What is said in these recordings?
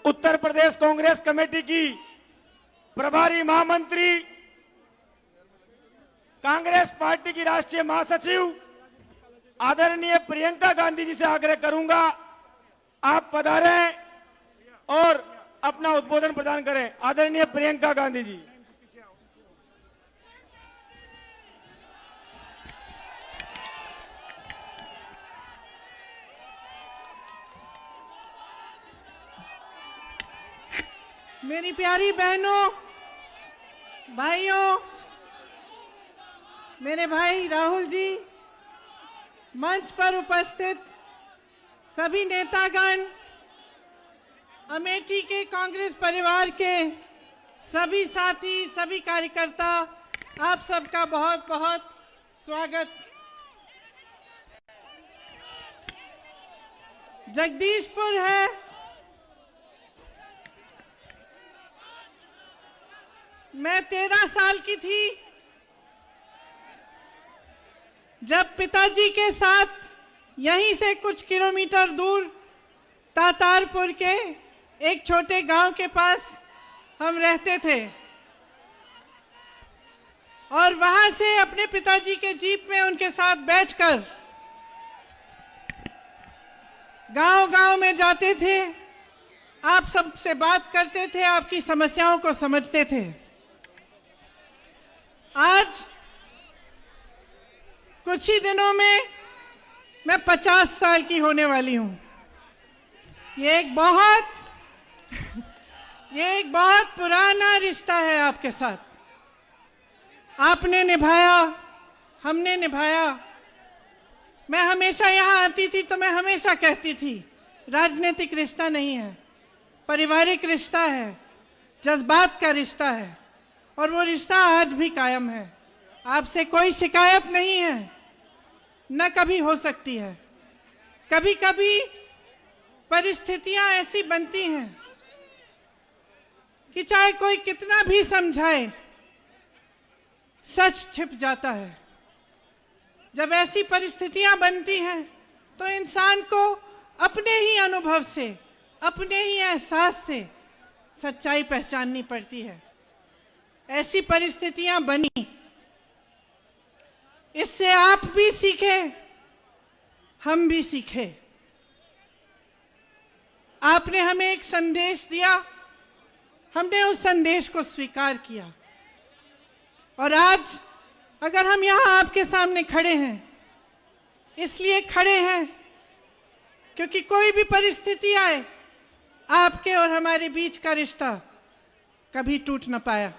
Uttar Pradesh Congress committee की प्रभारी महामंत्री, कांग्रेस पार्टी की राष्ट्रीय महासचिव आदरणीय प्रियंका गांधी जी से आग्रह करूंगा, आप पधारें और अपना उद्बोधन प्रदान करें। आदरणीय प्रियंका गांधी जी। मेरी प्यारी बहनों, भाइयों, मेरे भाई राहुल जी, मंच पर उपस्थित सभी नेतागण, अमेठी के कांग्रेस परिवार के सभी साथी, सभी कार्यकर्ता, आप सबका बहुत बहुत स्वागत। जगदीशपुर है, मैं 13 साल की थी जब पिताजी के साथ यहीं से कुछ किलोमीटर दूर तातारपुर के एक छोटे गांव के पास हम रहते थे और वहां से अपने पिताजी के जीप में उनके साथ बैठकर गांव-गांव में जाते थे, आप सबसे बात करते थे, आपकी समस्याओं को समझते थे। आज कुछ ही दिनों में मैं 50 साल की होने वाली हूं। ये एक बहुत पुराना रिश्ता है आपके साथ। आपने निभाया, हमने निभाया। मैं हमेशा यहाँ आती थी तो मैं हमेशा कहती थी, राजनीतिक रिश्ता नहीं है, पारिवारिक रिश्ता है, जज्बात का रिश्ता है और वो रिश्ता आज भी कायम है। आपसे कोई शिकायत नहीं है, न कभी हो सकती है। कभी कभी परिस्थितियां ऐसी बनती हैं कि चाहे कोई कितना भी समझाए, सच छिप जाता है। जब ऐसी परिस्थितियां बनती हैं तो इंसान को अपने ही अनुभव से, अपने ही एहसास से सच्चाई पहचाननी पड़ती है। ऐसी परिस्थितियां बनी, इससे आप भी सीखे, हम भी सीखे। आपने हमें एक संदेश दिया, हमने उस संदेश को स्वीकार किया और आज अगर हम यहाँ आपके सामने खड़े हैं, इसलिए खड़े हैं क्योंकि कोई भी परिस्थिति आए, आपके और हमारे बीच का रिश्ता कभी टूट न पाया।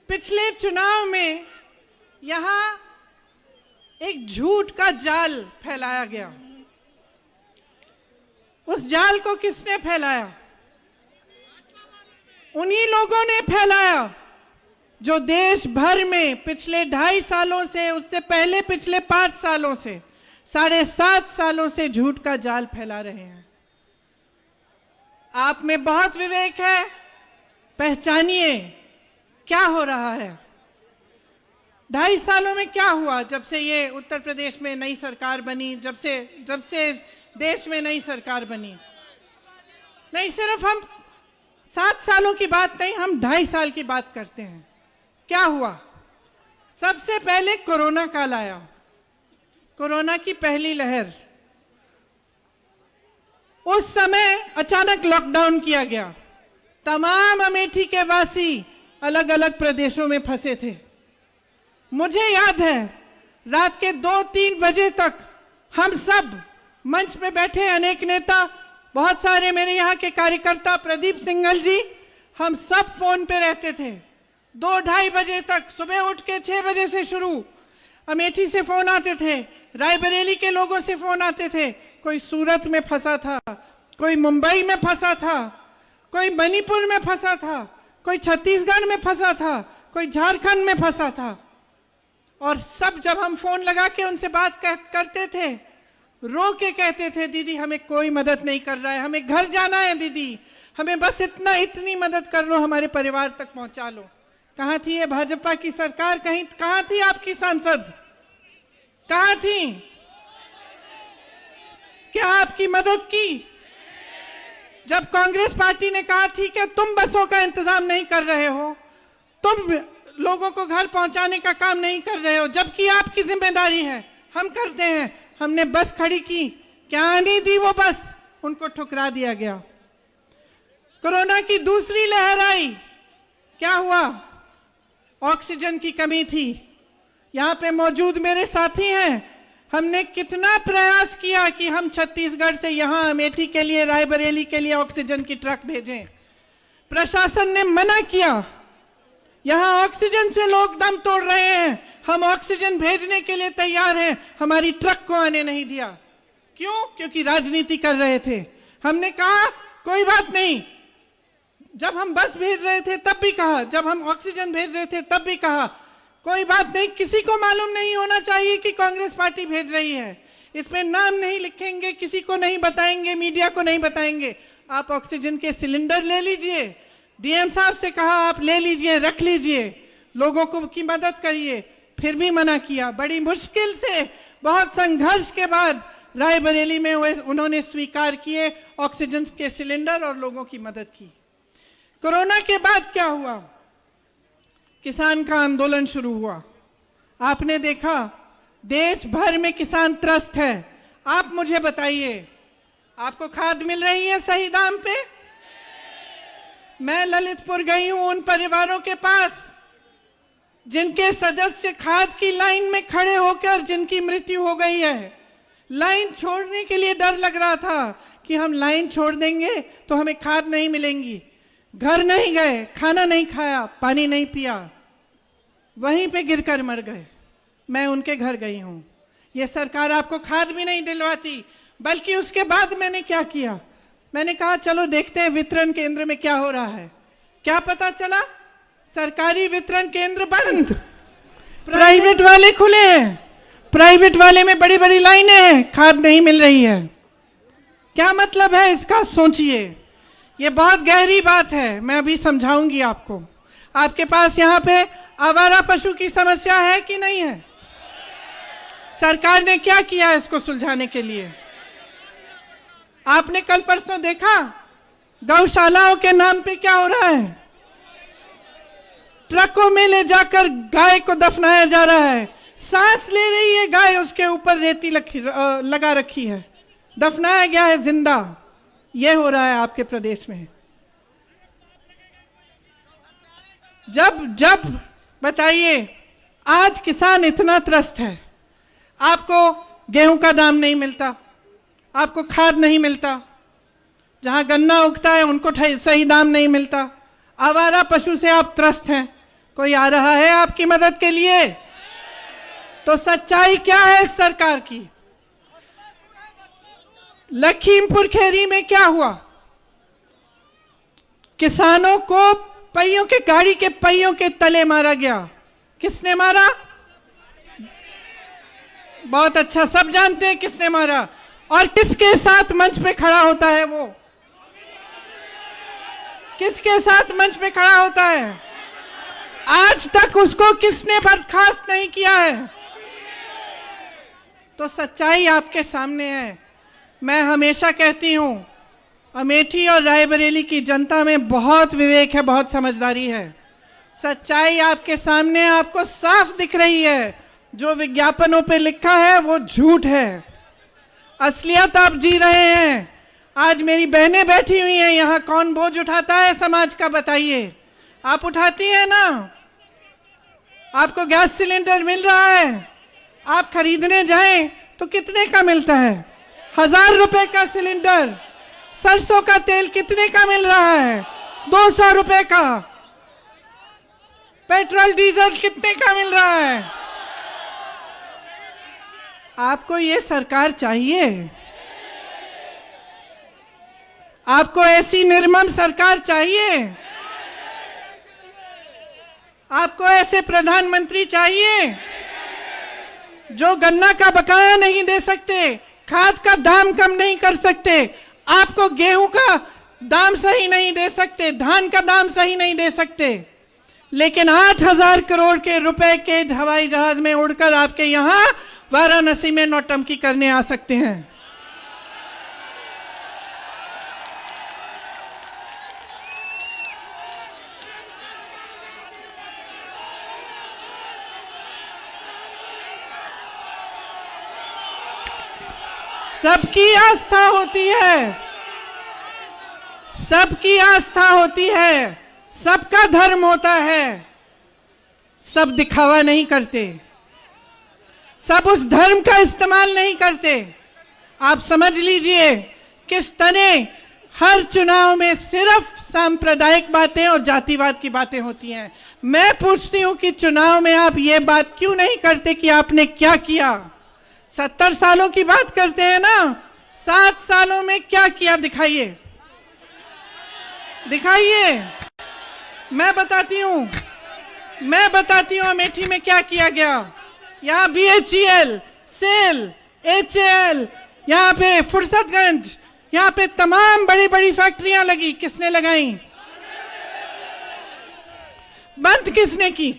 पिछले चुनाव में यहां एक झूठ का जाल फैलाया गया। उस जाल को किसने फैलाया? उन्हीं लोगों ने फैलाया जो देश भर में पिछले 2.5 सालों से, उससे पहले पिछले 5 सालों से, 7.5 सालों से झूठ का जाल फैला रहे हैं। आप में बहुत विवेक है, पहचानिए क्या हो रहा है। 2.5 सालों में क्या हुआ? जब से ये उत्तर प्रदेश में नई सरकार बनी, जब से देश में नई सरकार बनी, नहीं, सिर्फ हम 7 सालों की बात नहीं, हम 2.5 साल की बात करते हैं। क्या हुआ? सबसे पहले कोरोना काल आया, कोरोना की पहली लहर। उस समय अचानक लॉकडाउन किया गया, तमाम अमेठी के वासी अलग अलग प्रदेशों में फंसे थे। मुझे याद है रात के 2-3 बजे तक हम सब मंच पे बैठे, अनेक नेता, बहुत सारे मेरे यहाँ के कार्यकर्ता, प्रदीप सिंघल जी, हम सब फोन पे रहते थे 2-2:30 बजे तक, सुबह उठ के 6 बजे से शुरू। अमेठी से फोन आते थे, रायबरेली के लोगों से फोन आते थे, कोई सूरत में फंसा था, कोई मुंबई में फंसा था, कोई मणिपुर में फंसा था, कोई छत्तीसगढ़ में फंसा था, कोई झारखंड में फंसा था। और सब जब हम फोन लगा के उनसे बात करते थे, रो के कहते थे, दीदी हमें कोई मदद नहीं कर रहा है, हमें घर जाना है दीदी, हमें बस इतनी मदद कर लो, हमारे परिवार तक पहुंचा लो। कहां थी ये भाजपा की सरकार? कहां थी आपकी सांसद? कहां थी? क्या आपकी मदद की? जब कांग्रेस पार्टी ने कहा ठीक है तुम बसों का इंतजाम नहीं कर रहे हो, तुम लोगों को घर पहुंचाने का काम नहीं कर रहे हो, जबकि आपकी जिम्मेदारी है, हम करते हैं, हमने बस खड़ी की, क्या आनी दी वो बस? उनको ठुकरा दिया गया। कोरोना की दूसरी लहर आई, क्या हुआ? ऑक्सीजन की कमी थी। यहां पे मौजूद मेरे साथी हैं, हमने कितना प्रयास किया कि हम छत्तीसगढ़ से यहां अमेठी के लिए, रायबरेली के लिए ऑक्सीजन की ट्रक भेजें। प्रशासन ने मना किया, यहां ऑक्सीजन से लोग दम तोड़ रहे हैं, हम ऑक्सीजन भेजने के लिए तैयार हैं, हमारी ट्रक को आने नहीं दिया। क्यों? क्योंकि राजनीति कर रहे थे। हमने कहा कोई बात नहीं, जब हम बस भेज रहे थे तब भी कहा, जब हम ऑक्सीजन भेज रहे थे तब भी कहा, कोई बात नहीं, किसी को मालूम नहीं होना चाहिए कि कांग्रेस पार्टी भेज रही है, इसमें नाम नहीं लिखेंगे, किसी को नहीं बताएंगे, मीडिया को नहीं बताएंगे, आप ऑक्सीजन के सिलेंडर ले लीजिए। डीएम साहब से कहा आप ले लीजिए, रख लीजिए, लोगों को की मदद करिए, फिर भी मना किया। बड़ी मुश्किल से, बहुत संघर्ष के बाद रायबरेली में उन्होंने स्वीकार किए ऑक्सीजन के सिलेंडर और लोगों की मदद की। कोरोना के बाद क्या हुआ? किसान का आंदोलन शुरू हुआ। आपने देखा देश भर में किसान त्रस्त है। आप मुझे बताइए, आपको खाद मिल रही है सही दाम पे? मैं ललितपुर गई हूं उन परिवारों के पास जिनके सदस्य खाद की लाइन में खड़े होकर जिनकी मृत्यु हो गई है। लाइन छोड़ने के लिए डर लग रहा था कि हम लाइन छोड़ देंगे तो हमें खाद नहीं मिलेंगी। घर नहीं गए, खाना नहीं खाया, पानी नहीं पिया, वहीं पे गिरकर मर गए। मैं उनके घर गई हूं। ये सरकार आपको खाद भी नहीं दिलवाती। बल्कि उसके बाद मैंने क्या किया, मैंने कहा चलो देखते हैं वितरण केंद्र में क्या हो रहा है। क्या पता चला? सरकारी वितरण केंद्र बंद, प्राइवेट वाले खुले हैं। प्राइवेट वाले में बड़ी बड़ी लाइनें हैं, खाद नहीं मिल रही है। क्या मतलब है इसका? सोचिए, ये बहुत गहरी बात है, मैं अभी समझाऊंगी आपको। आपके पास यहाँ पे आवारा पशु की समस्या है कि नहीं है? सरकार ने क्या किया इसको सुलझाने के लिए? आपने कल परसों देखा गौशालाओं के नाम पे क्या हो रहा है? ट्रकों में ले जाकर गाय को दफनाया जा रहा है। सांस ले रही है गाय, उसके ऊपर रेती लगा रखी है, दफनाया गया है जिंदा। यह हो रहा है आपके प्रदेश में। जब बताइए, आज किसान इतना त्रस्त है, आपको गेहूं का दाम नहीं मिलता, आपको खाद नहीं मिलता, जहां गन्ना उगता है उनको सही दाम नहीं मिलता, आवारा पशु से आप त्रस्त हैं। कोई आ रहा है आपकी मदद के लिए? तो सच्चाई क्या है इस सरकार की? लखीमपुर खीरी में क्या हुआ? किसानों को पहियों के, गाड़ी के पहियों के तले मारा गया। किसने मारा? बहुत अच्छा, सब जानते हैं किसने मारा। और किसके साथ मंच पे खड़ा होता है वो? किसके साथ मंच पे खड़ा होता है? आज तक उसको किसने बर्खास्त नहीं किया है। तो सच्चाई आपके सामने है। मैं हमेशा कहती हूं, अमेठी और रायबरेली की जनता में बहुत विवेक है, बहुत समझदारी है। सच्चाई आपके सामने, आपको साफ दिख रही है। जो विज्ञापनों पे लिखा है वो झूठ है, असलियत आप जी रहे हैं। आज मेरी बहनें बैठी हुई हैं यहाँ, कौन बोझ उठाता है समाज का? बताइए, आप उठाती हैं ना? आपको गैस सिलेंडर मिल रहा है, आप खरीदने जाएं तो कितने का मिलता है? 1000 रुपए का सिलेंडर। सरसों का तेल कितने का मिल रहा है? 200 रुपए का। पेट्रोल डीजल कितने का मिल रहा है? आपको ये सरकार चाहिए? आपको ऐसी निर्मम सरकार चाहिए? आपको ऐसे प्रधानमंत्री चाहिए जो गन्ना का बकाया नहीं दे सकते, खाद का दाम कम नहीं कर सकते, आपको गेहूं का दाम सही नहीं दे सकते, धान का दाम सही नहीं दे सकते, लेकिन 8,000 करोड़ के रुपए के हवाई जहाज में उड़कर आपके यहां वाराणसी में नौटंकी करने आ सकते हैं। सबकी आस्था होती है, सबकी आस्था होती है, सबका धर्म होता है, सब दिखावा नहीं करते, सब उस धर्म का इस्तेमाल नहीं करते। आप समझ लीजिए किस तरह हर चुनाव में सिर्फ सांप्रदायिक बातें और जातिवाद की बातें होती हैं। मैं पूछती हूं कि चुनाव में आप ये बात क्यों नहीं करते कि आपने क्या किया? 70 सालों की बात करते हैं ना, 7 सालों में क्या किया दिखाइए, दिखाइए। मैं बताती हूं अमेठी में क्या किया गया। यहाँ BHEL, सेल, HAL, यहाँ पे फुर्सतगंज, यहाँ पे तमाम बड़ी बड़ी फैक्ट्रियां लगी, किसने लगाई? बंद किसने की?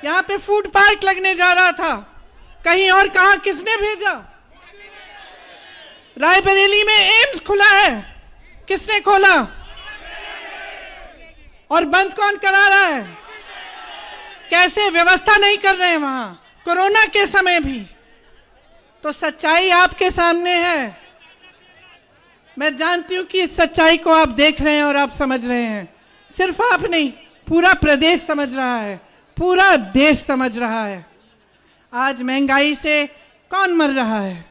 यहाँ पे फूड पार्क लगने जा रहा था, कहीं और कहा किसने भेजा? रायबरेली में एम्स खुला है, किसने खोला? और बंद कौन करा रहा है? कैसे व्यवस्था नहीं कर रहे हैं वहां, कोरोना के समय भी। तो सच्चाई आपके सामने है। मैं जानती हूं कि इस सच्चाई को आप देख रहे हैं और आप समझ रहे हैं। सिर्फ आप नहीं, पूरा प्रदेश समझ रहा है, पूरा देश समझ रहा है। आज महंगाई से कौन मर रहा है?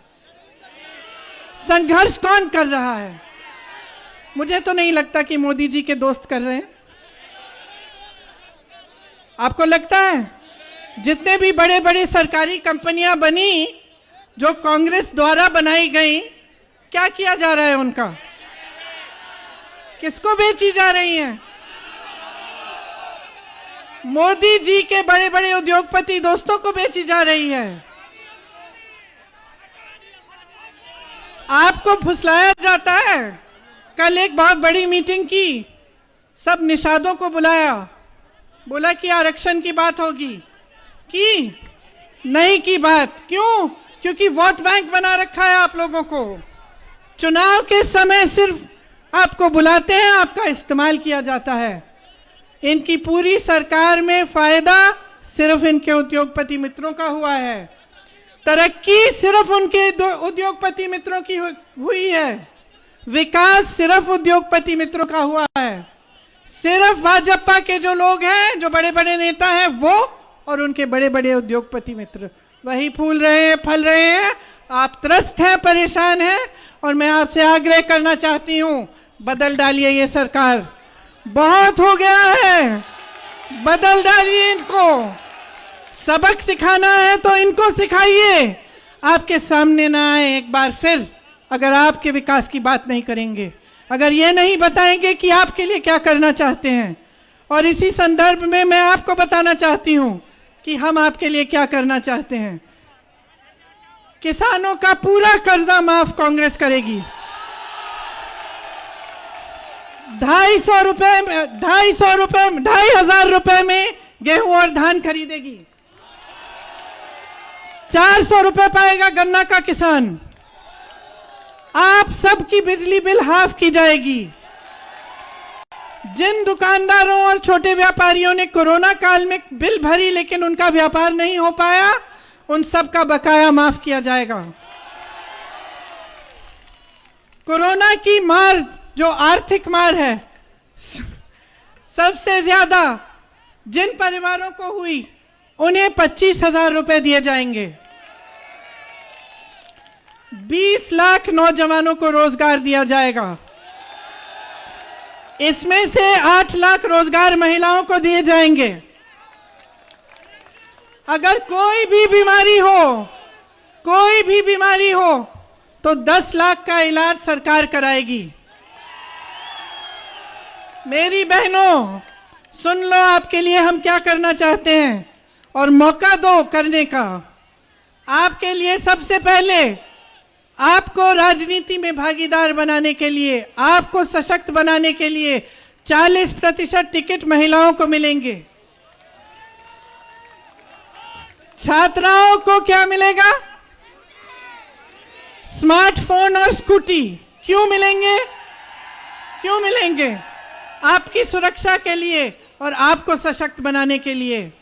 संघर्ष कौन कर रहा है? मुझे तो नहीं लगता कि मोदी जी के दोस्त कर रहे हैं। आपको लगता है? जितने भी बड़े बड़े सरकारी कंपनियां बनी जो कांग्रेस द्वारा बनाई गई, क्या किया जा रहा है उनका? किसको बेची जा रही हैं? मोदी जी के बड़े बड़े उद्योगपति दोस्तों को बेची जा रही है। आपको फुसलाया जाता है। कल एक बहुत बड़ी मीटिंग की, सब निषादों को बुलाया, बोला कि आरक्षण की बात होगी, की नहीं की बात। क्यों? क्योंकि वोट बैंक बना रखा है आप लोगों को। चुनाव के समय सिर्फ आपको बुलाते हैं, आपका इस्तेमाल किया जाता है। इनकी पूरी सरकार में फायदा सिर्फ इनके उद्योगपति मित्रों का हुआ है, तरक्की सिर्फ उनके उद्योगपति मित्रों की हुई है, विकास सिर्फ उद्योगपति मित्रों का हुआ है। सिर्फ भाजपा के जो लोग हैं, जो बड़े बड़े नेता हैं, वो और उनके बड़े बड़े उद्योगपति मित्र वही फूल रहे हैं, फल रहे हैं। आप त्रस्त हैं, परेशान हैं, और मैं आपसे आग्रह करना चाहती हूं, बदल डालिए ये सरकार। बहुत हो गया है, बदल डालिए इनको। सबक सिखाना है तो इनको सिखाइए। आपके सामने ना आए एक बार फिर अगर आपके विकास की बात नहीं करेंगे, अगर ये नहीं बताएंगे कि आपके लिए क्या करना चाहते हैं। और इसी संदर्भ में मैं आपको बताना चाहती हूं कि हम आपके लिए क्या करना चाहते हैं। किसानों का पूरा कर्जा माफ कांग्रेस करेगी। 2,500 रुपए 2,500 रुपए में गेहूं और धान खरीदेगी। 400 रुपए पाएगा गन्ना का किसान। आप सबकी बिजली बिल हाफ की जाएगी। जिन दुकानदारों और छोटे व्यापारियों ने कोरोना काल में बिल भरी लेकिन उनका व्यापार नहीं हो पाया, उन सब का बकाया माफ किया जाएगा। कोरोना की मार, जो आर्थिक मार है, सबसे ज्यादा जिन परिवारों को हुई उन्हें 25,000 रुपए दिए जाएंगे। 20 लाख नौजवानों को रोजगार दिया जाएगा। इसमें से 8 लाख रोजगार महिलाओं को दिए जाएंगे। अगर कोई भी बीमारी हो तो 10 लाख का इलाज सरकार कराएगी। मेरी बहनों, सुन लो आपके लिए हम क्या करना चाहते हैं और मौका दो करने का। आपके लिए सबसे पहले आपको राजनीति में भागीदार बनाने के लिए, आपको सशक्त बनाने के लिए 40% टिकट महिलाओं को मिलेंगे। छात्राओं को क्या मिलेगा? स्मार्टफोन और स्कूटी। क्यों मिलेंगे? आपकी सुरक्षा के लिए और आपको सशक्त बनाने के लिए।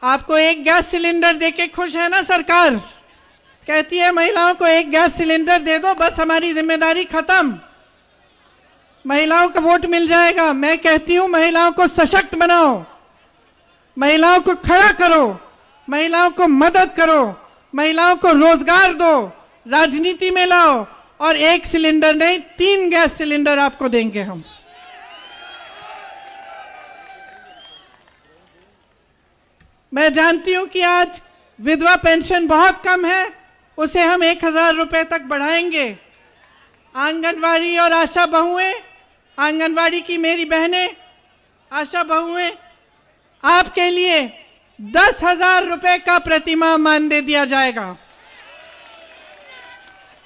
आपको एक गैस सिलेंडर देके खुश है ना सरकार? कहती है महिलाओं को एक गैस सिलेंडर दे दो, बस हमारी जिम्मेदारी खत्म, महिलाओं का वोट मिल जाएगा। मैं कहती हूं महिलाओं को सशक्त बनाओ, महिलाओं को खड़ा करो, महिलाओं को मदद करो, महिलाओं को रोजगार दो, राजनीति में लाओ और एक सिलेंडर नहीं 3 गैस सिलेंडर आपको देंगे हम। मैं जानती हूं कि आज विधवा पेंशन बहुत कम है, उसे हम 1000 रुपए तक बढ़ाएंगे। आंगनवाड़ी और आशा बहुएं, आंगनवाड़ी की मेरी बहनें, आशा बहुएं, आपके लिए 10,000 रुपए का प्रतिमाह मानदेय दिया जाएगा।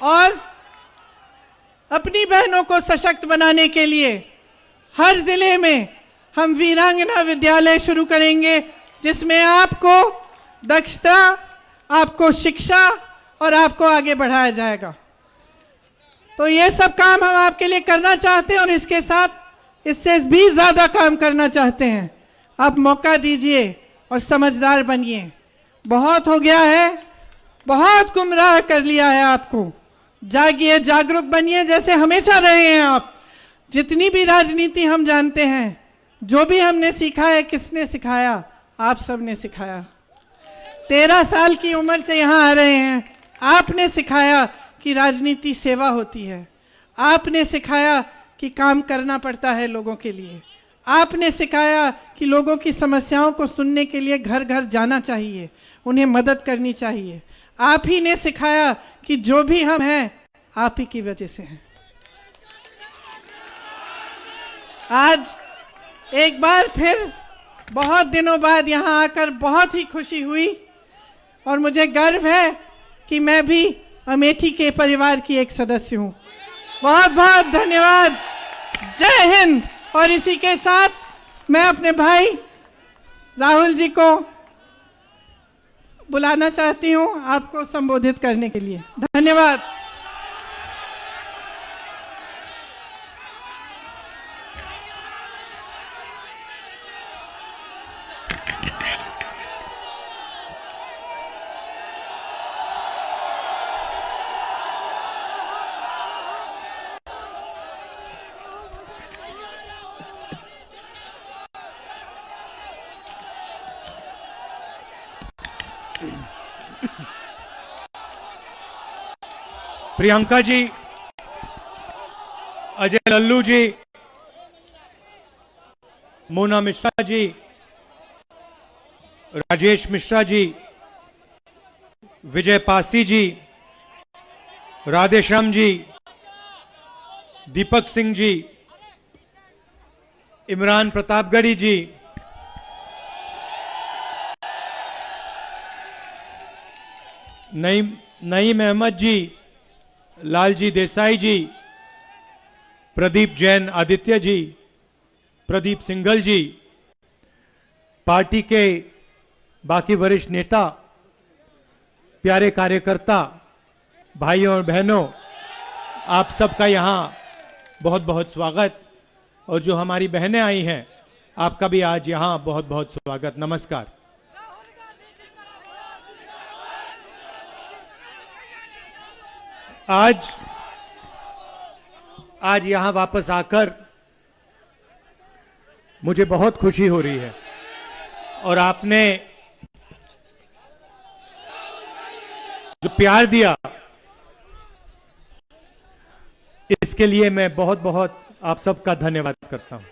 और अपनी बहनों को सशक्त बनाने के लिए हर जिले में हम वीरांगना विद्यालय शुरू करेंगे, जिसमें आपको दक्षता, आपको शिक्षा और आपको आगे बढ़ाया जाएगा। तो ये सब काम हम आपके लिए करना चाहते हैं और इसके साथ इससे भी ज्यादा काम करना चाहते हैं। आप मौका दीजिए और समझदार बनिए। बहुत हो गया है, बहुत गुमराह कर लिया है आपको। जागिए, जागरूक बनिए जैसे हमेशा रहे हैं आप। जितनी भी राजनीति हम जानते हैं, जो भी हमने सीखा है, किसने सिखाया? आप सबने सिखाया। 13 साल की उम्र से यहाँ आ रहे हैं, आपने सिखाया कि राजनीति सेवा होती है, आपने सिखाया कि काम करना पड़ता है लोगों के लिए, आपने सिखाया कि लोगों की समस्याओं को सुनने के लिए घर घर जाना चाहिए, उन्हें मदद करनी चाहिए। आप ही ने सिखाया कि जो भी हम हैं आप ही की वजह से हैं। आज एक बार फिर बहुत दिनों बाद यहाँ आकर बहुत ही खुशी हुई और मुझे गर्व है कि मैं भी अमेठी के परिवार की एक सदस्य हूँ। बहुत बहुत धन्यवाद। जय हिंद। और इसी के साथ मैं अपने भाई राहुल जी को बुलाना चाहती हूँ आपको संबोधित करने के लिए। धन्यवाद। प्रियंका जी, अजय लल्लू जी, मोना मिश्रा जी, राजेश मिश्रा जी, विजय पासी जी, राधेश्याम जी, दीपक सिंह जी, इमरान प्रतापगढ़ी जी, नईम अहमद जी, लालजी देसाई जी, प्रदीप जैन आदित्य जी, प्रदीप सिंघल जी, पार्टी के बाकी वरिष्ठ नेता, प्यारे कार्यकर्ता, भाइयों और बहनों, आप सबका यहां बहुत बहुत स्वागत। और जो हमारी बहनें आई हैं, आपका भी आज यहां बहुत बहुत स्वागत। नमस्कार। आज यहां वापस आकर मुझे बहुत खुशी हो रही है और आपने जो प्यार दिया इसके लिए मैं बहुत बहुत आप सबका धन्यवाद करता हूं।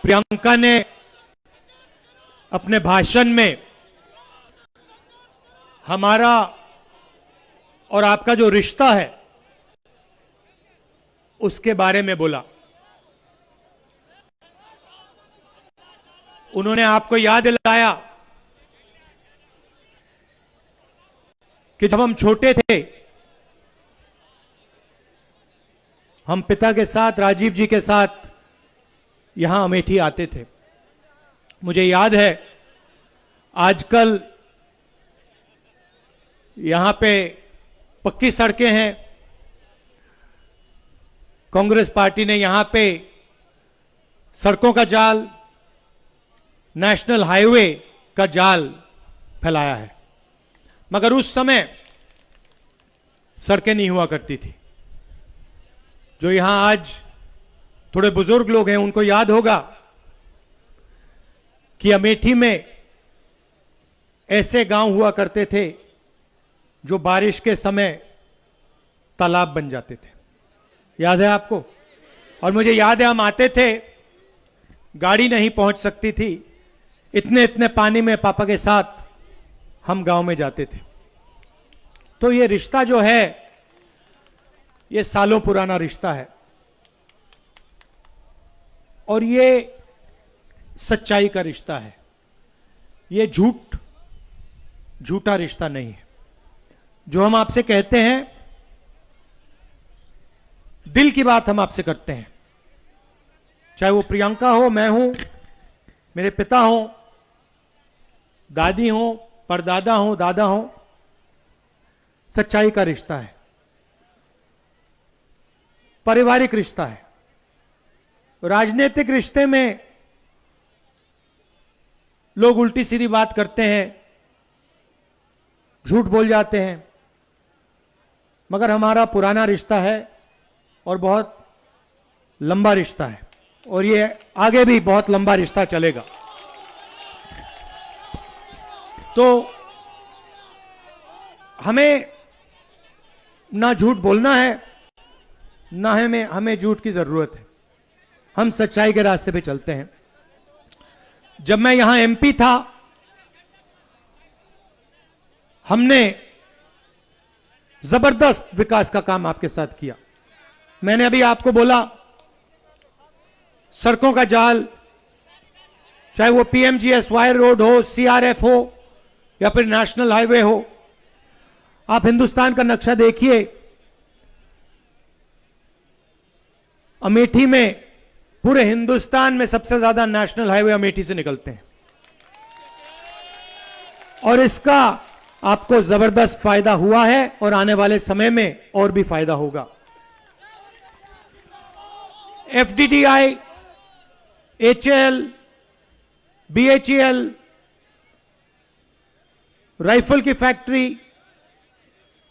प्रियंका ने अपने भाषण में हमारा और आपका जो रिश्ता है उसके बारे में बोला। उन्होंने आपको याद दिलाया कि जब हम छोटे थे, हम पिता के साथ, राजीव जी के साथ यहां अमेठी आते थे। मुझे याद है आजकल यहां पे पक्की सड़कें हैं। कांग्रेस पार्टी ने यहां पे सड़कों का जाल, नेशनल हाईवे का जाल फैलाया है, मगर उस समय सड़कें नहीं हुआ करती थी। जो यहां आज थोड़े बुजुर्ग लोग हैं उनको याद होगा कि अमेठी में ऐसे गांव हुआ करते थे जो बारिश के समय तालाब बन जाते थे। याद है आपको? और मुझे याद है हम आते थे, गाड़ी नहीं पहुंच सकती थी, इतने इतने पानी में पापा के साथ हम गांव में जाते थे। तो ये रिश्ता जो है ये सालों पुराना रिश्ता है और ये सच्चाई का रिश्ता है। ये झूठा रिश्ता नहीं है। जो हम आपसे कहते हैं, दिल की बात हम आपसे करते हैं, चाहे वो प्रियंका हो, मैं हूं, मेरे पिता हो, दादी हो, परदादा हो, दादा हो। सच्चाई का रिश्ता है, पारिवारिक रिश्ता है। राजनीतिक रिश्ते में लोग उल्टी सीधी बात करते हैं, झूठ बोल जाते हैं, मगर हमारा पुराना रिश्ता है और बहुत लंबा रिश्ता है और ये आगे भी बहुत लंबा रिश्ता चलेगा। तो हमें ना झूठ बोलना है, ना हमें झूठ की जरूरत है। हम सच्चाई के रास्ते पे चलते हैं। जब मैं यहां एमपी था, हमने जबरदस्त विकास का काम आपके साथ किया। मैंने अभी आपको बोला, सड़कों का जाल, चाहे वो पीएमजीएसवाई रोड हो, सीआरएफ हो या फिर नेशनल हाईवे हो। आप हिंदुस्तान का नक्शा देखिए, अमेठी में, पूरे हिंदुस्तान में सबसे ज्यादा नेशनल हाईवे अमेठी से निकलते हैं और इसका आपको जबरदस्त फायदा हुआ है और आने वाले समय में और भी फायदा होगा। एफडीडीआई, एचएल, बीएचईएल, राइफल की फैक्ट्री,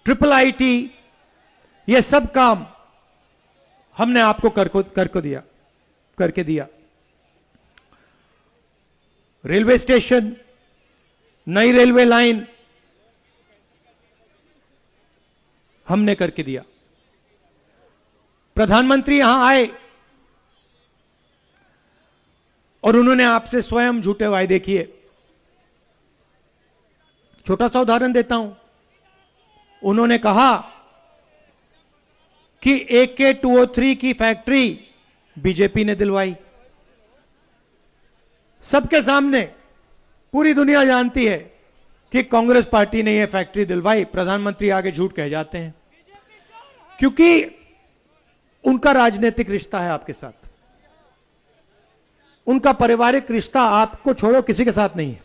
ट्रिपल आईटी, ये सब काम हमने आपको करके दिया। रेलवे स्टेशन, नई रेलवे लाइन हमने करके दिया। प्रधानमंत्री यहां आए और उन्होंने आपसे स्वयं झूठे वायदे किए। छोटा सा उदाहरण देता हूं। उन्होंने कहा कि AK-203 की फैक्ट्री बीजेपी ने दिलवाई। सबके सामने पूरी दुनिया जानती है कि कांग्रेस पार्टी ने यह फैक्ट्री दिलवाई। प्रधानमंत्री आगे झूठ कह जाते हैं क्योंकि उनका राजनीतिक रिश्ता है आपके साथ, उनका पारिवारिक रिश्ता आपको छोड़ो किसी के साथ नहीं है।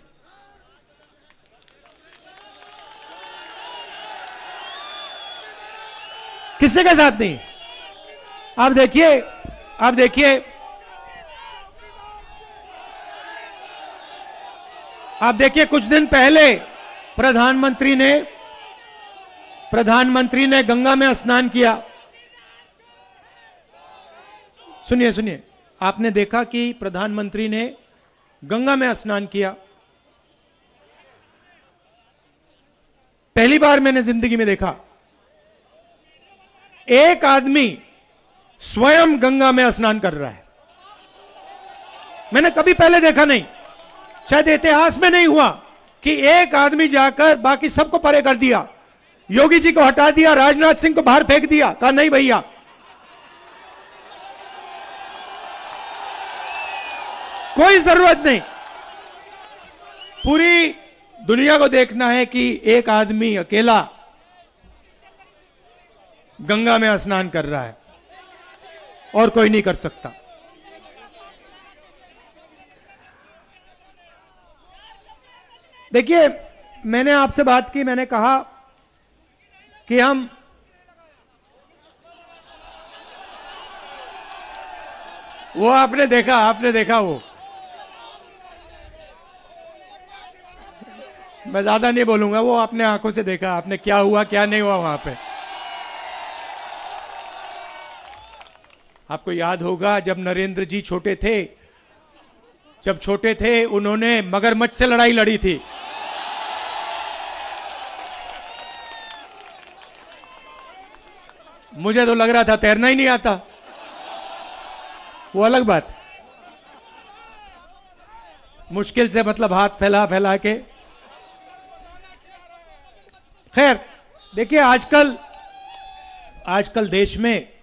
किसी के साथ नहीं। आप देखिए कुछ दिन पहले प्रधानमंत्री ने गंगा में स्नान किया। सुनिए, आपने देखा कि प्रधानमंत्री ने गंगा में स्नान किया। पहली बार मैंने जिंदगी में देखा एक आदमी स्वयं गंगा में स्नान कर रहा है। मैंने कभी पहले देखा नहीं, शायद इतिहास में नहीं हुआ कि एक आदमी जाकर बाकी सबको परे कर दिया, योगी जी को हटा दिया, राजनाथ सिंह को बाहर फेंक दिया, कहा नहीं भैया, कोई जरूरत नहीं। पूरी दुनिया को देखना है कि एक आदमी अकेला गंगा में स्नान कर रहा है और कोई नहीं कर सकता। देखिए, मैंने आपसे बात की, मैंने कहा कि हम वो आपने देखा वो, मैं ज्यादा नहीं बोलूंगा, वो आपने आंखों से देखा, आपने क्या हुआ क्या नहीं हुआ वहां पे। आपको याद होगा जब नरेंद्र जी छोटे थे, उन्होंने मगरमच्छ से लड़ाई लड़ी थी। मुझे तो लग रहा था तैरना ही नहीं आता, वो अलग बात, मुश्किल से मतलब हाथ फैला फैला के। खैर, देखिए आजकल देश में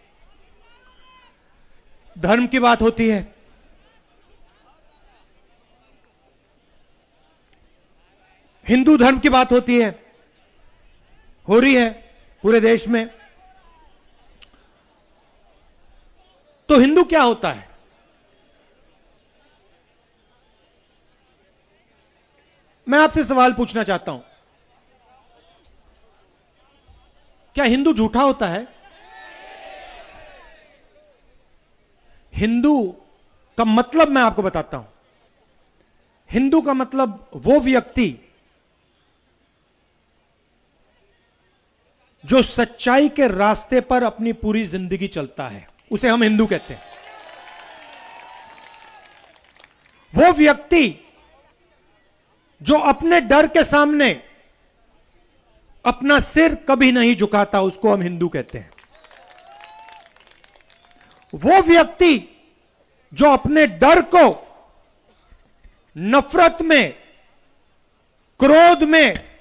धर्म की बात होती है, हिंदू धर्म की बात होती है, हो रही है पूरे देश में। तो हिंदू क्या होता है? मैं आपसे सवाल पूछना चाहता हूं, क्या हिंदू झूठा होता है? हिंदू का मतलब मैं आपको बताता हूं। हिंदू का मतलब वो व्यक्ति जो सच्चाई के रास्ते पर अपनी पूरी जिंदगी चलता है, उसे हम हिंदू कहते हैं। वो व्यक्ति जो अपने डर के सामने अपना सिर कभी नहीं झुकाता, उसको हम हिंदू कहते हैं। वो व्यक्ति जो अपने डर को नफरत में, क्रोध में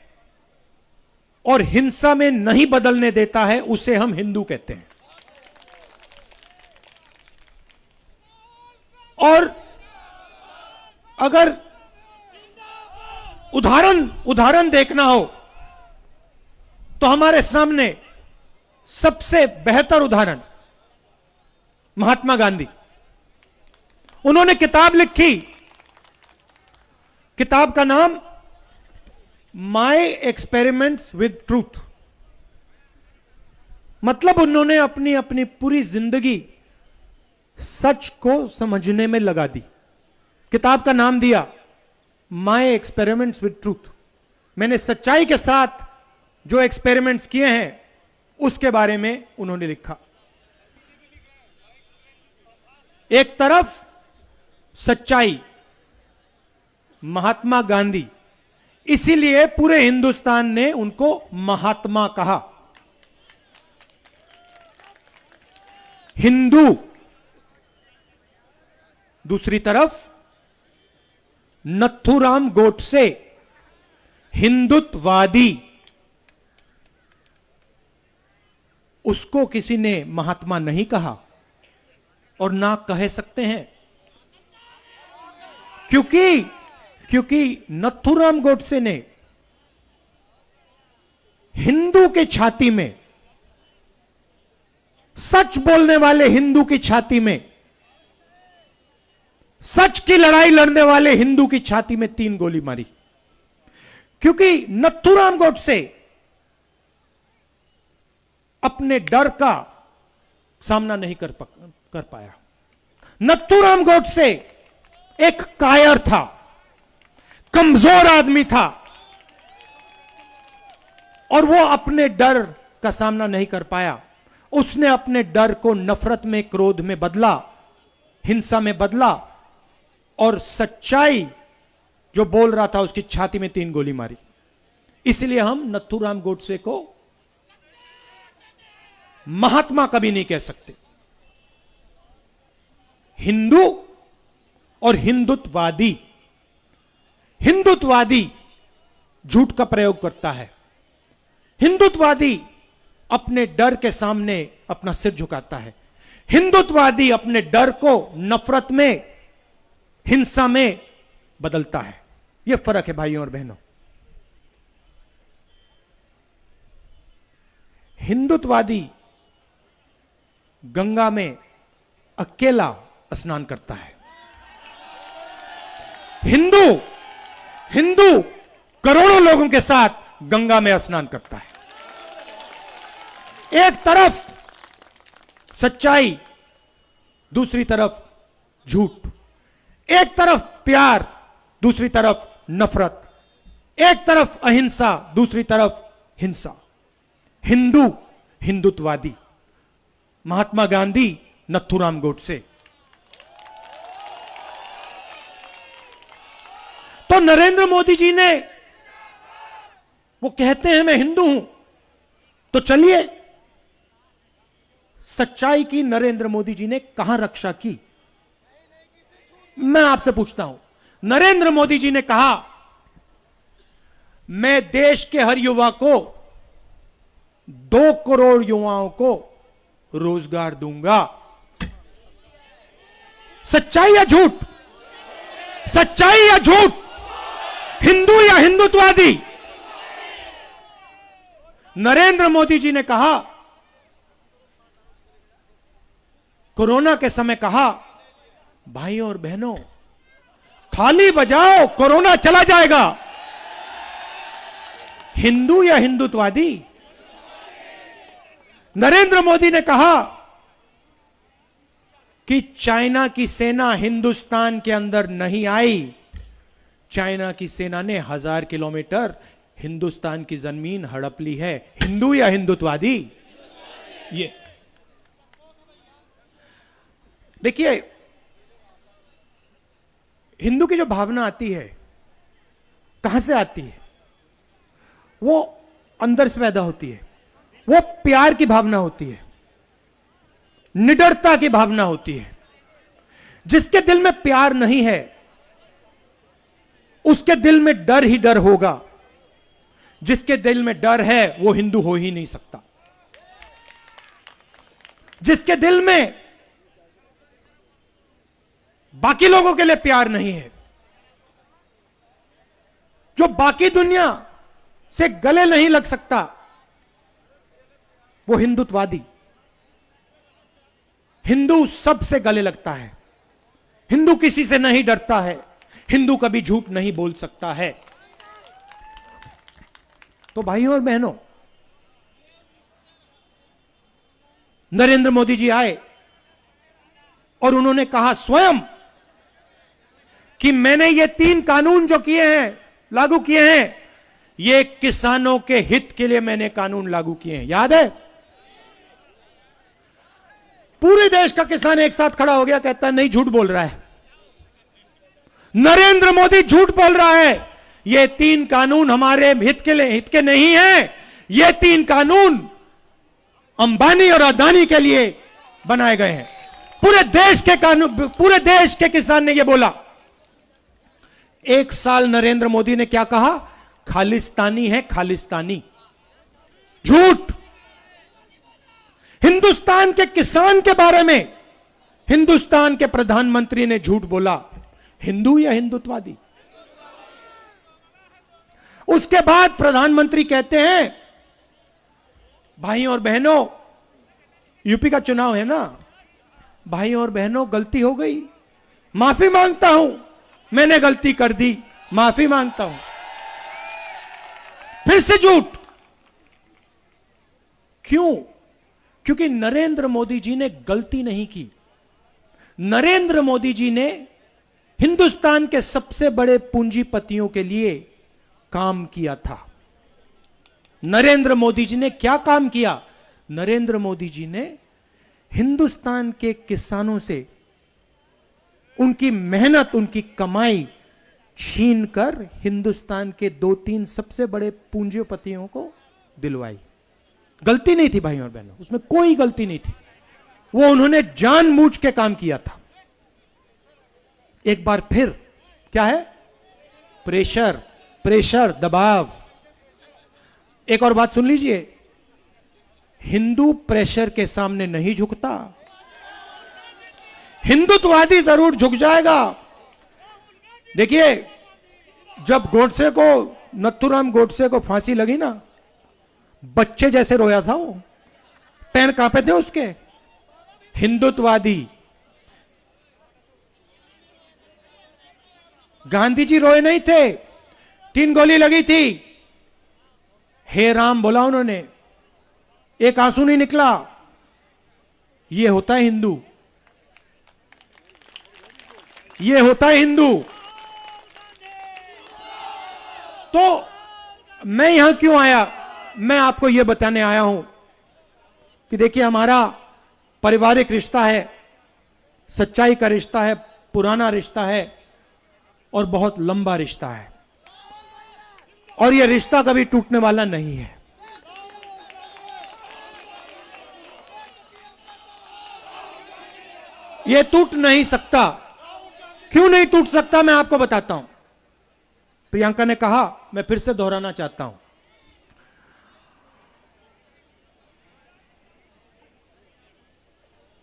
और हिंसा में नहीं बदलने देता है, उसे हम हिंदू कहते हैं। और अगर उदाहरण देखना हो तो हमारे सामने सबसे बेहतर उदाहरण महात्मा गांधी। उन्होंने किताब लिखी, किताब का नाम माय एक्सपेरिमेंट्स विद ट्रूथ। मतलब उन्होंने अपनी अपनी पूरी जिंदगी सच को समझने में लगा दी। किताब का नाम दिया माय एक्सपेरिमेंट्स विद ट्रूथ। मैंने सच्चाई के साथ जो एक्सपेरिमेंट्स किए हैं उसके बारे में उन्होंने लिखा। एक तरफ सच्चाई, महात्मा गांधी, इसीलिए पूरे हिंदुस्तान ने उनको महात्मा कहा। हिंदू, दूसरी तरफ नथुराम गोडसे, हिंदुत्ववादी, उसको किसी ने महात्मा नहीं कहा और ना कह सकते हैं, क्योंकि नथुराम गोडसे ने हिंदू की छाती में, सच बोलने वाले हिंदू की छाती में, सच की लड़ाई लड़ने वाले हिंदू की छाती में 3 गोली मारी। क्योंकि नथुराम गोडसे अपने डर का सामना नहीं कर पाया। नथुराम गोडसे एक कायर था, कमजोर आदमी था, और वो अपने डर का सामना नहीं कर पाया। उसने अपने डर को नफरत में, क्रोध में बदला, हिंसा में बदला, और सच्चाई जो बोल रहा था उसकी छाती में 3 गोली मारी। इसलिए हम नथुराम गोडसे को महात्मा कभी नहीं कह सकते। हिंदू और हिंदुत्ववादी, हिंदुत्ववादी झूठ का प्रयोग करता है। हिंदुत्ववादी अपने डर के सामने अपना सिर झुकाता है। हिंदुत्ववादी अपने डर को नफरत में, हिंसा में बदलता है। यह फर्क है भाइयों और बहनों। हिंदुत्ववादी गंगा में अकेला स्नान करता है। हिंदू करोड़ों लोगों के साथ गंगा में स्नान करता है। एक तरफ सच्चाई, दूसरी तरफ झूठ। एक तरफ प्यार, दूसरी तरफ नफरत। एक तरफ अहिंसा, दूसरी तरफ हिंसा। हिंदू हिंदुत्ववादी, महात्मा गांधी, नथुराम गोडसे। तो नरेंद्र मोदी जी ने, वो कहते हैं मैं हिंदू हूं, तो चलिए सच्चाई की नरेंद्र मोदी जी ने कहां रक्षा की? मैं आपसे पूछता हूं। नरेंद्र मोदी जी ने कहा मैं देश के हर युवा को, 2 करोड़ युवाओं को रोजगार दूंगा। सच्चाई या झूठ? सच्चाई या झूठ? हिंदू या हिंदुत्ववादी? नरेंद्र मोदी जी ने कहा, कोरोना के समय कहा, भाइयों और बहनों थाली बजाओ, कोरोना चला जाएगा। हिंदू या हिंदुत्ववादी? नरेंद्र मोदी ने कहा कि चाइना की सेना हिंदुस्तान के अंदर नहीं आई, चाइना की सेना ने 1000 किलोमीटर हिंदुस्तान की जमीन हड़प ली है। हिंदू या हिंदुत्ववादी? ये देखिए, हिंदू की जो भावना आती है कहां से आती है? वो अंदर से पैदा होती है। वो प्यार की भावना होती है, निडरता की भावना होती है। जिसके दिल में प्यार नहीं है उसके दिल में डर ही डर होगा। जिसके दिल में डर है वो हिंदू हो ही नहीं सकता। जिसके दिल में बाकी लोगों के लिए प्यार नहीं है, जो बाकी दुनिया से गले नहीं लग सकता, वो हिंदुत्ववादी। हिंदू सबसे गले लगता है। हिंदू किसी से नहीं डरता है। हिंदू कभी झूठ नहीं बोल सकता है। तो भाइयों और बहनों, नरेंद्र मोदी जी आए और उन्होंने कहा स्वयं कि मैंने ये 3 कानून जो किए हैं, लागू किए हैं, ये किसानों के हित के लिए मैंने कानून लागू किए हैं। याद है? पूरे देश का किसान एक साथ खड़ा हो गया, कहता है नहीं, झूठ बोल रहा है, नरेंद्र मोदी झूठ बोल रहा है। ये 3 कानून हमारे हित के लिए, हित के नहीं है। ये 3 कानून अंबानी और अदानी के लिए बनाए गए हैं। पूरे देश के कानून, पूरे देश के किसान ने यह बोला। 1 साल नरेंद्र मोदी ने क्या कहा? खालिस्तानी है, खालिस्तानी। झूठ। हिंदुस्तान के किसान के बारे में हिंदुस्तान के प्रधानमंत्री ने झूठ बोला। हिंदू या हिंदुत्ववादी? उसके बाद प्रधानमंत्री कहते हैं, भाइयों और बहनों, यूपी का चुनाव है ना, भाइयों और बहनों गलती हो गई, माफी मांगता हूं, मैंने गलती कर दी, माफी मांगता हूं। फिर से झूठ। क्यों? क्योंकि नरेंद्र मोदी जी ने गलती नहीं की। नरेंद्र मोदी जी ने हिंदुस्तान के सबसे बड़े पूंजीपतियों के लिए काम किया था। नरेंद्र मोदी जी ने क्या काम किया? नरेंद्र मोदी जी ने हिंदुस्तान के किसानों से उनकी मेहनत, उनकी कमाई छीनकर हिंदुस्तान के 2-3 सबसे बड़े पूंजीपतियों को दिलवाई। गलती नहीं थी भाइयों और बहनों, उसमें कोई गलती नहीं थी, वो उन्होंने जानबूझ के काम किया था। एक बार फिर क्या है? प्रेशर, प्रेशर, दबाव। एक और बात सुन लीजिए, हिंदू प्रेशर के सामने नहीं झुकता। हिंदुत्ववादी जरूर झुक जाएगा। देखिए, जब गोडसे को, नथुराम गोडसे को फांसी लगी ना, बच्चे जैसे रोया था वो, पैर कांपे थे उसके। हिंदुत्ववादी गांधी जी रोए नहीं थे, 3 गोली लगी थी, हे राम बोला उन्होंने, एक आंसू नहीं निकला। ये होता है हिंदू, ये होता है हिंदू। तो मैं यहां क्यों आया? मैं आपको यह बताने आया हूं कि देखिए, हमारा पारिवारिक रिश्ता है, सच्चाई का रिश्ता है, पुराना रिश्ता है और बहुत लंबा रिश्ता है, और यह रिश्ता कभी टूटने वाला नहीं है। यह टूट नहीं सकता। क्यों नहीं टूट सकता, मैं आपको बताता हूं। प्रियंका ने कहा, मैं फिर से दोहराना चाहता हूं,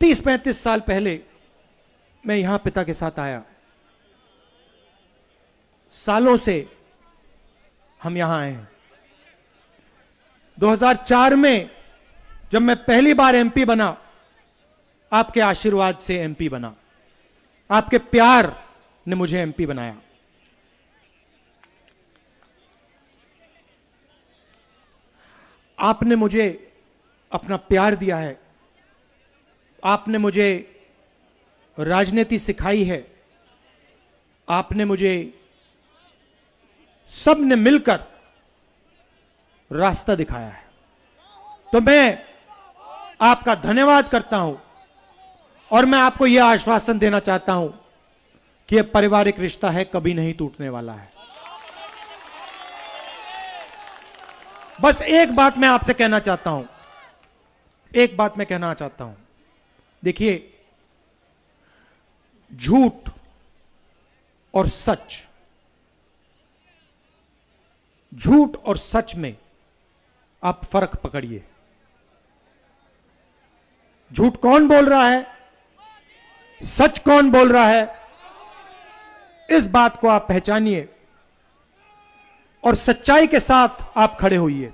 30-35 साल पहले मैं यहां पिता के साथ आया। सालों से हम यहां आए हैं। 2004 में जब मैं पहली बार एमपी बना, आपके आशीर्वाद से एमपी बना, आपके प्यार ने मुझे एमपी बनाया। आपने मुझे अपना प्यार दिया है, आपने मुझे राजनीति सिखाई है, आपने मुझे, सबने मिलकर रास्ता दिखाया है। तो मैं आपका धन्यवाद करता हूं और मैं आपको यह आश्वासन देना चाहता हूं कि यह पारिवारिक रिश्ता है, कभी नहीं टूटने वाला है। बस एक बात मैं आपसे कहना चाहता हूं, एक बात मैं कहना चाहता हूं। देखिए, झूठ और सच, झूठ और सच में आप फर्क पकड़िए। झूठ कौन बोल रहा है, सच कौन बोल रहा है, इस बात को आप पहचानिए और सच्चाई के साथ आप खड़े होइए।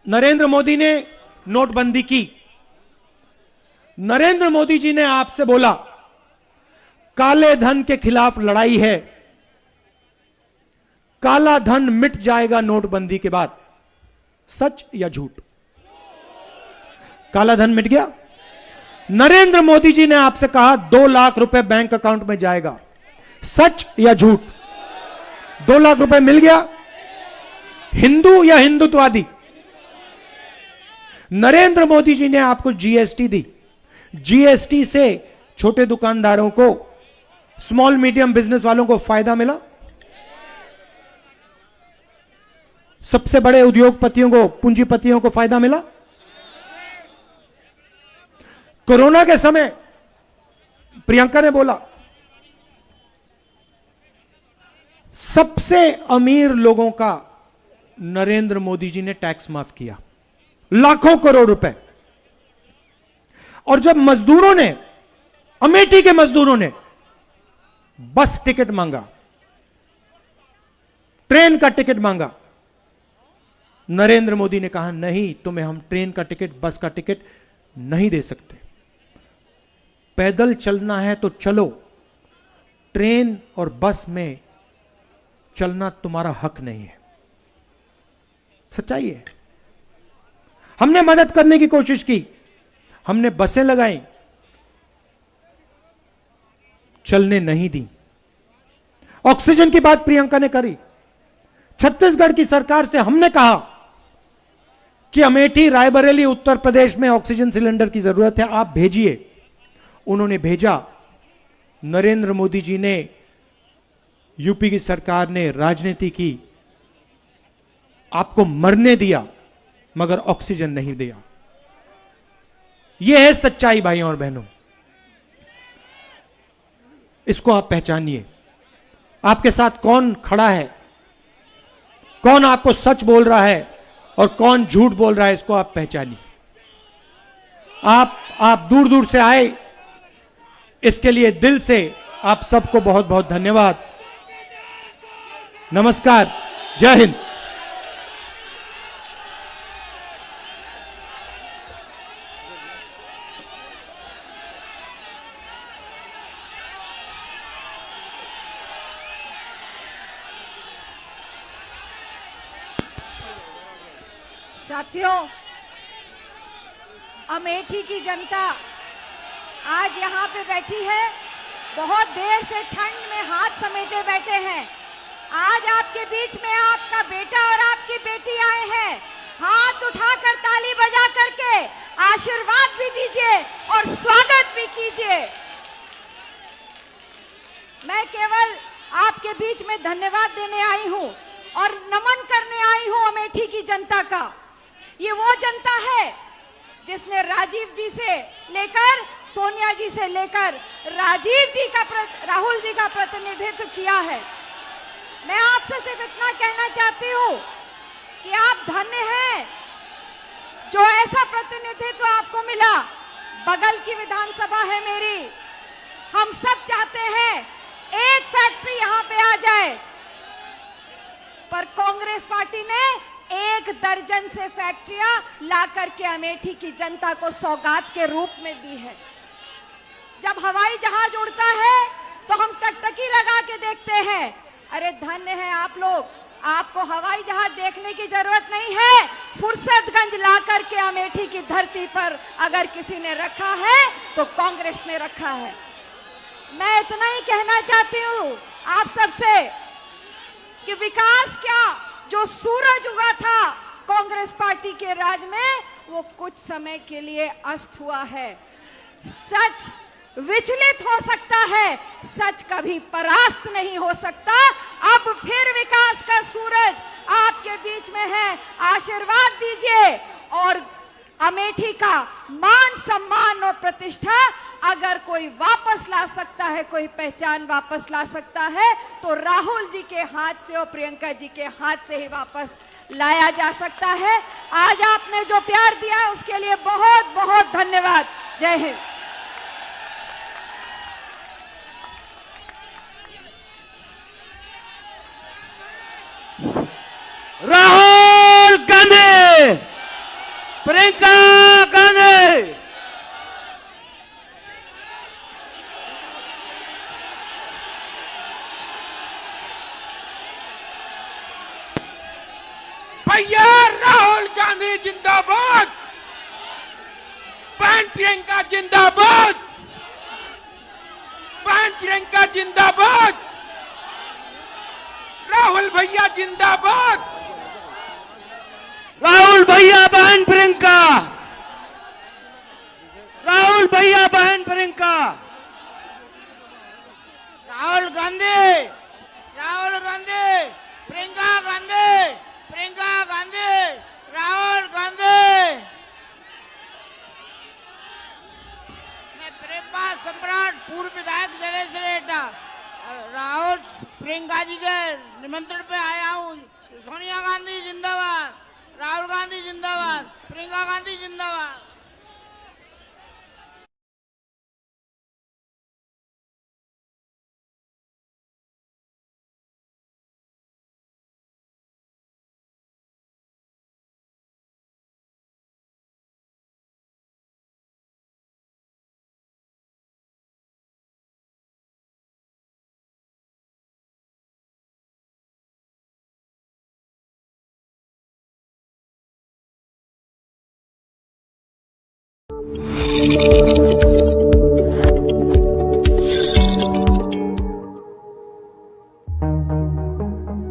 नरेंद्र मोदी ने नोटबंदी की। नरेंद्र मोदी जी ने आपसे बोला काले धन के खिलाफ लड़ाई है, काला धन मिट जाएगा नोटबंदी के बाद। सच या झूठ? काला धन मिट गया। नरेंद्र मोदी जी ने आपसे कहा 2 लाख रुपए बैंक अकाउंट में जाएगा। सच या झूठ? 2 लाख रुपए मिल गया। हिंदू या हिंदुत्ववादी? नरेंद्र मोदी जी ने आपको जीएसटी दी। जीएसटी से छोटे दुकानदारों को, स्मॉल मीडियम बिजनेस वालों को फायदा मिला। सबसे बड़े उद्योगपतियों को, पूंजीपतियों को फायदा मिला। कोरोना के समय प्रियंका ने बोला सबसे अमीर लोगों का नरेंद्र मोदी जी ने टैक्स माफ किया, लाखों करोड़ रुपए। और जब मजदूरों ने, अमेठी के मजदूरों ने बस टिकट मांगा, ट्रेन का टिकट मांगा, नरेंद्र मोदी ने कहा नहीं, तुम्हें हम ट्रेन का टिकट, बस का टिकट नहीं दे सकते। पैदल चलना है तो चलो, ट्रेन और बस में चलना तुम्हारा हक नहीं है। सच्चाई है। हमने मदद करने की कोशिश की, हमने बसें लगाई, चलने नहीं दी। ऑक्सीजन की बात प्रियंका ने करी। छत्तीसगढ़ की सरकार से हमने कहा कि अमेठी, रायबरेली, उत्तर प्रदेश में ऑक्सीजन सिलेंडर की जरूरत है, आप भेजिए। उन्होंने भेजा, नरेंद्र मोदी जी ने, यूपी की सरकार ने राजनीति की, आपको मरने दिया मगर ऑक्सीजन नहीं दिया। यह है सच्चाई भाइयों और बहनों, इसको आप पहचानिए। आपके साथ कौन खड़ा है, कौन आपको सच बोल रहा है और कौन झूठ बोल रहा है, इसको आप पहचानिए। आप दूर दूर से आए, इसके लिए दिल से आप सबको बहुत बहुत धन्यवाद। नमस्कार, जय हिंद। साथियों, अमेठी की जनता आज यहाँ पे बैठी है, बहुत देर से ठंड में हाथ समेटे बैठे हैं। आज आपके बीच में आपका बेटा और आपकी बेटी आए हैं। हाथ उठाकर ताली बजा करके आशीर्वाद भी दीजिए और स्वागत भी कीजिए। मैं केवल आपके बीच में धन्यवाद देने आई हूँ और नमन करने आई हूँ अमेठी की जनता का। ये वो जनता है जिसने राजीव जी से लेकर सोनिया जी से लेकर राहुल जी का प्रतिनिधित्व किया है। मैं आपसे सिर्फ इतना कहना चाहती हूँ कि आप धन्य हैं जो ऐसा प्रतिनिधित्व आपको मिला। बगल की विधानसभा है मेरी, हम सब चाहते हैं एक फैक्ट्री यहाँ पे आ जाए, पर कांग्रेस पार्टी ने 1 दर्जन से फैक्ट्रियां ला करके अमेठी की जनता को सौगात के रूप में दी है। जब हवाई जहाज उड़ता है तो हम टकटकी लगा के देखते हैं। अरे धन्य है आप लोग, आपको हवाई जहाज देखने की जरूरत नहीं है। फुर्सतगंज ला करके अमेठी की धरती पर अगर किसी ने रखा है तो कांग्रेस ने रखा है। मैं इतना ही कहना चाहती हूँ आप सबसे कि विकास क्या, जो सूरज उगा था कांग्रेस पार्टी के राज में, वो कुछ समय के लिए अस्त हुआ है। सच विचलित हो सकता है, सच कभी परास्त नहीं हो सकता। अब फिर विकास का सूरज आपके बीच में है, आशीर्वाद दीजिए और अमेठी का मान सम्मान और प्रतिष्ठा अगर कोई वापस ला सकता है, कोई पहचान वापस ला सकता है, तो राहुल जी के हाथ से और प्रियंका जी के हाथ से ही वापस लाया जा सकता है। आज आपने जो प्यार दिया उसके लिए बहुत बहुत धन्यवाद। जय हिंद। राहुल गांधी, प्रियंका गांधी, भैया राहुल गांधी जिंदाबाद, बहन प्रियंका जिंदाबाद, बहन प्रियंका जिंदाबाद, राहुल भैया जिंदाबाद, राहुल भैया बहन प्रियंका, राहुल भैया बहन प्रियंका, राहुल गांधी, राहुल गांधी, प्रियंका गांधी, प्रियंका गांधी, राहुल गांधी। मैं प्रेमा सम्राट पूर्व विधायक दिनेश रेड्डी राहुल प्रियंका जी के निमंत्रण पे आया हूँ। सोनिया गांधी जिंदाबाद, राहुल गांधी जिंदाबाद, प्रियंका गांधी जिंदाबाद।